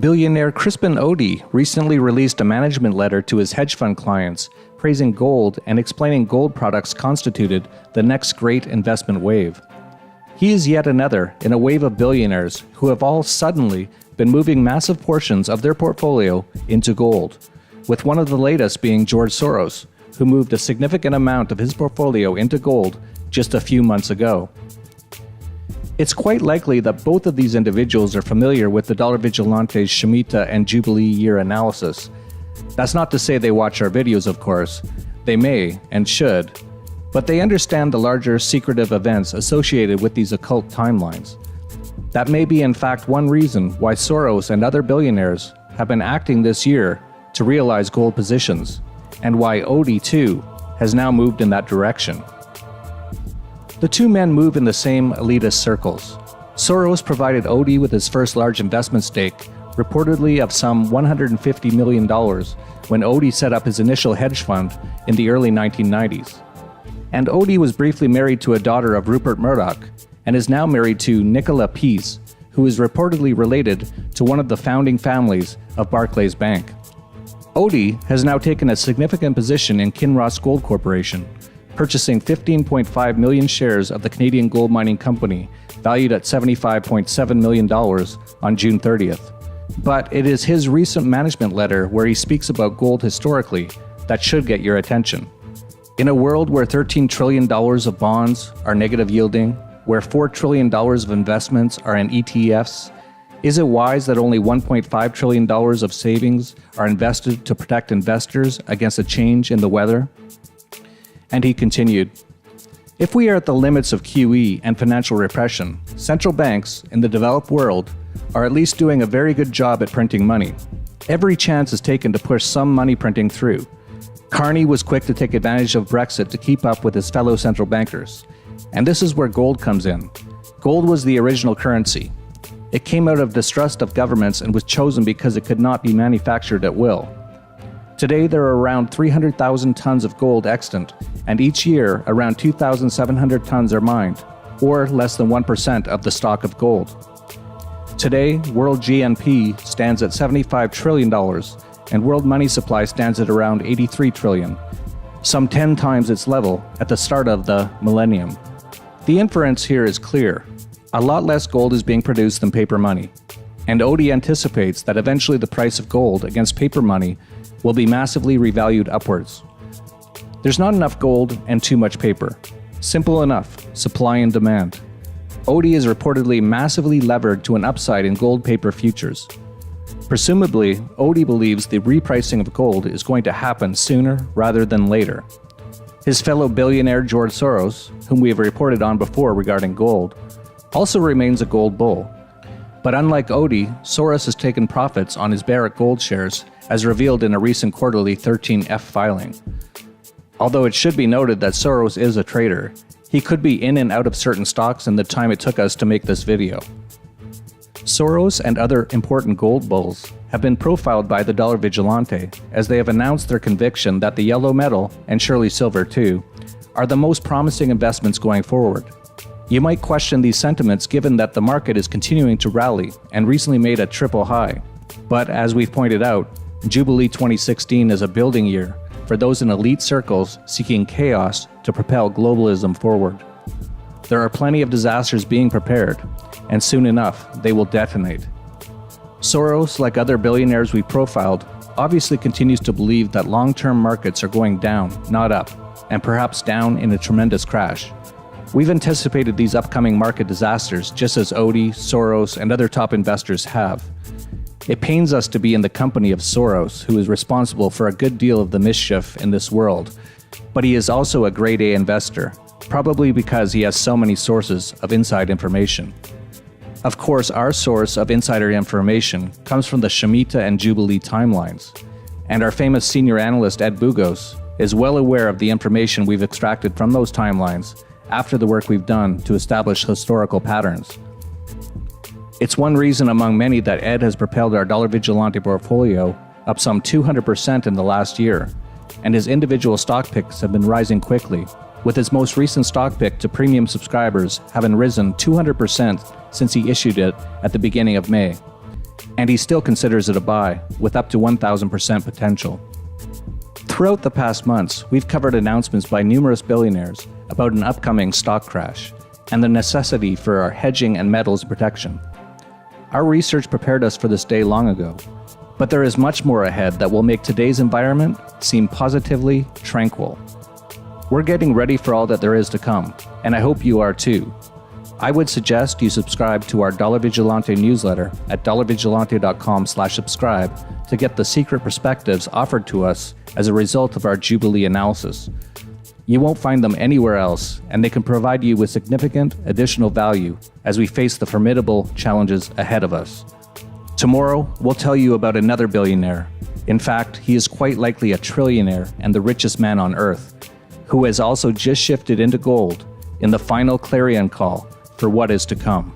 Billionaire Crispin Odey recently released a management letter to his hedge fund clients, praising gold and explaining gold products constituted the next great investment wave. He is yet another in a wave of billionaires who have all suddenly been moving massive portions of their portfolio into gold, with one of the latest being George Soros, who moved a significant amount of his portfolio into gold just a few months ago. It's quite likely that both of these individuals are familiar with the Dollar Vigilante's Shemitah and Jubilee year analysis. That's not to say they watch our videos, of course. They may and should, but they understand the larger secretive events associated with these occult timelines. That may be in fact one reason why Soros and other billionaires have been acting this year to realize gold positions, and why Odey too has now moved in that direction. The two men move in the same elitist circles. Soros provided Odey with his first large investment stake, reportedly of some $150 million, when Odey set up his initial hedge fund in the early 1990s. And Odey was briefly married to a daughter of Rupert Murdoch, and is now married to Nicola Peace, who is reportedly related to one of the founding families of Barclays Bank. Odey has now taken a significant position in Kinross Gold Corporation, purchasing 15.5 million shares of the Canadian gold mining company, valued at $75.7 million on June 30th. But it is his recent management letter where he speaks about gold historically that should get your attention. In a world where $13 trillion of bonds are negative yielding, where $4 trillion of investments are in ETFs, is it wise that only $1.5 trillion of savings are invested to protect investors against a change in the weather? And he continued, if we are at the limits of QE and financial repression, central banks in the developed world are at least doing a very good job at printing money. Every chance is taken to push some money printing through. Carney was quick to take advantage of Brexit to keep up with his fellow central bankers. And this is where gold comes in. Gold was the original currency. It came out of distrust of governments and was chosen because it could not be manufactured at will. Today there are around 300,000 tons of gold extant, and each year around 2,700 tons are mined, or less than 1% of the stock of gold. Today, world GNP stands at $75 trillion, and world money supply stands at around $83 trillion, some 10 times its level at the start of the millennium. The inference here is clear. A lot less gold is being produced than paper money, and Odey anticipates that eventually the price of gold against paper money will be massively revalued upwards. There's not enough gold and too much paper. Simple enough, supply and demand. Odey is reportedly massively levered to an upside in gold paper futures. Presumably, Odey believes the repricing of gold is going to happen sooner rather than later. His fellow billionaire George Soros, whom we have reported on before regarding gold, also remains a gold bull. But unlike Odey, Soros has taken profits on his Barrick Gold shares, as revealed in a recent quarterly 13F filing. Although it should be noted that Soros is a trader, he could be in and out of certain stocks in the time it took us to make this video. Soros and other important gold bulls have been profiled by the Dollar Vigilante, as they have announced their conviction that the yellow metal, and surely silver too, are the most promising investments going forward. You might question these sentiments given that the market is continuing to rally and recently made a triple high. But as we've pointed out, Jubilee 2016 is a building year for those in elite circles seeking chaos to propel globalism forward. There are plenty of disasters being prepared, and soon enough they will detonate. Soros, like other billionaires we profiled, obviously continues to believe that long-term markets are going down, not up, and perhaps down in a tremendous crash. We've anticipated these upcoming market disasters just as Odey, Soros, and other top investors have. It pains us to be in the company of Soros, who is responsible for a good deal of the mischief in this world, but he is also a grade A investor, probably because he has so many sources of inside information. Of course, our source of insider information comes from the Shemitah and Jubilee timelines, and our famous senior analyst Ed Bugos is well aware of the information we've extracted from those timelines after the work we've done to establish historical patterns. It's one reason among many that Ed has propelled our Dollar Vigilante portfolio up some 200% in the last year, and his individual stock picks have been rising quickly, with his most recent stock pick to premium subscribers having risen 200% since he issued it at the beginning of May. And he still considers it a buy, with up to 1,000% potential. Throughout the past months, we've covered announcements by numerous billionaires about an upcoming stock crash and the necessity for our hedging and metals protection. Our research prepared us for this day long ago, but there is much more ahead that will make today's environment seem positively tranquil. We're getting ready for all that there is to come, and I hope you are too. I would suggest you subscribe to our Dollar Vigilante newsletter at dollarvigilante.com/subscribe to get the secret perspectives offered to us as a result of our Jubilee analysis. You won't find them anywhere else, and they can provide you with significant additional value as we face the formidable challenges ahead of us. Tomorrow, we'll tell you about another billionaire. In fact, he is quite likely a trillionaire and the richest man on earth, who has also just shifted into gold in the final clarion call for what is to come.